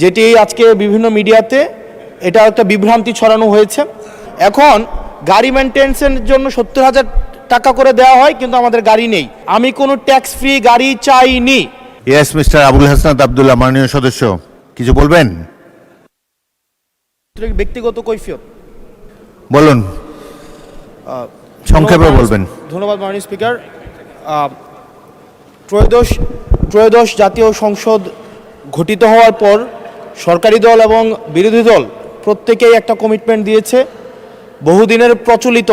যেটি আজকে বিভিন্ন মিডিয়াতে এটা একটা বিভ্রান্তি ছড়ানো হয়েছে। এখন গাড়ি মেইনটেনেন্সের জন্য ৭০,০০০ টাকা করে দেওয়া হয়, কিন্তু আমাদের গাড়ি নেই। আমি কোনো ট্যাক্স ফ্রি গাড়ি চাইনি। ইয়েস মিস্টার আবুল হাসনাত আব্দুল্লাহ, মাননীয় সদস্য, কিছু বলবেন? ব্যক্তিগত কৈফিয়ত বলুন, সংক্ষেপে বলবেন। ধন্যবাদ মাননীয় স্পিকার। ত্রয়োদশ জাতীয় সংসদ গঠিত হওয়ার পর সরকারি দল এবং বিরোধী দল প্রত্যেকেই একটা কমিটমেন্ট দিয়েছে, বহুদিনের প্রচলিত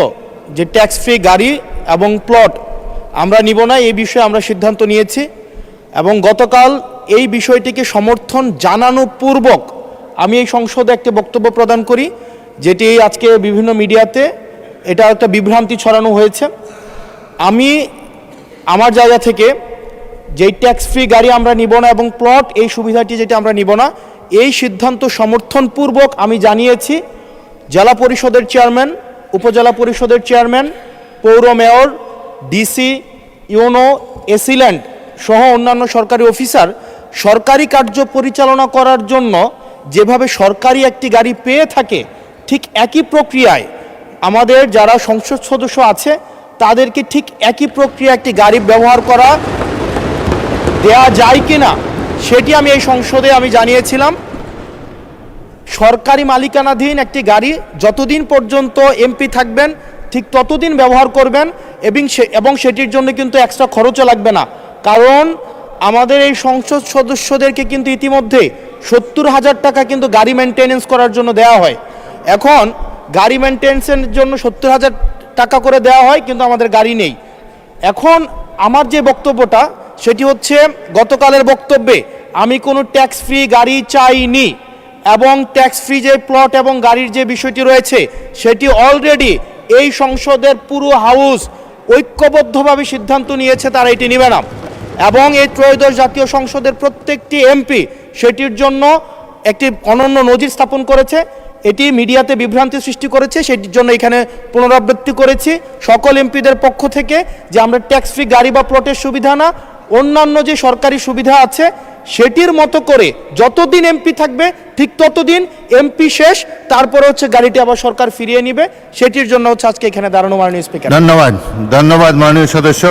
যে ট্যাক্স ফ্রি গাড়ি এবং প্লট আমরা নিব না, এই বিষয়ে আমরা সিদ্ধান্ত নিয়েছি। এবং গতকাল এই বিষয়টিকে সমর্থন জানানো পূর্বক আমি এই সংসদে একটি বক্তব্য প্রদান করি, যেটি আজকে বিভিন্ন মিডিয়াতে এটা একটা বিভ্রান্তি ছড়ানো হয়েছে। আমি আমার জায়গা থেকে যেই ট্যাক্স ফ্রি গাড়ি আমরা নিব না এবং প্লট এই সুবিধাটি যেটা আমরা নিব না, এই সিদ্ধান্ত সমর্থনপূর্বক আমি জানিয়েছি জেলা পরিষদের চেয়ারম্যান, উপজেলা পরিষদের চেয়ারম্যান, পৌর মেয়র, ডিসি, ইউনো, এসিল্যান্ড সহ অন্যান্য সরকারি অফিসার সরকারি কার্য পরিচালনা করার জন্য যেভাবে সরকারি একটি গাড়ি পেয়ে থাকে, ঠিক একই প্রক্রিয়ায় আমাদের যারা সংসদ সদস্য আছে তাদেরকে ঠিক একই প্রক্রিয়া একটি গাড়ি ব্যবহার করা দেয়া যায় কিনা সেটি আমি এই সংসদে আমি জানিয়েছিলাম। সরকারি মালিকানাধীন একটি গাড়ি যতদিন পর্যন্ত এমপি থাকবেন ঠিক ততদিন ব্যবহার করবেন এবং সেটির জন্য কিন্তু এক্সট্রা খরচও লাগবে না, কারণ আমাদের এই সংসদ সদস্যদেরকে কিন্তু ইতিমধ্যে ৭০,০০০ টাকা কিন্তু গাড়ি মেইনটেনেন্স করার জন্য দেওয়া হয়। এখন গাড়ি মেইনটেনেন্সের জন্য ৭০,০০০ টাকা করে দেওয়া হয়, কিন্তু আমাদের গাড়ি নেই। এখন আমার যে বক্তব্যটা সেটি হচ্ছে, গতকালের বক্তব্যে আমি কোনো ট্যাক্স ফ্রি গাড়ি চাইনি এবং ট্যাক্স ফ্রি যে প্লট এবং গাড়ির যে বিষয়টি রয়েছে সেটি অলরেডি এই সংসদের পুরো হাউস ঐক্যবদ্ধভাবে সিদ্ধান্ত নিয়েছে তারা এটি নেবে না, এবং এই ত্রয়োদশ জাতীয় সংসদের প্রত্যেকটি এমপি সেটির জন্য একটি অনন্য নজির স্থাপন করেছে। এটি মিডিয়াতে বিভ্রান্তি সৃষ্টি করেছে, সেটির জন্য এখানে পুনরাবৃত্তি করেছি সকল এমপিদের পক্ষ থেকে যে আমরা ট্যাক্স ফ্রি গাড়ি বা প্লটের সুবিধা না, অন্যান্য যে সরকারি সুবিধা আছে সেটির মতো করে যতদিন এমপি থাকবে ঠিক ততদিন এমপি শেষ, তারপরে হচ্ছে গাড়িটি আবার সরকার ফিরিয়ে নিবে। সেটির জন্য হচ্ছে আজকে এখানে দাঁড়ানো মাননীয় স্পিকার। ধন্যবাদ মাননীয় সদস্য।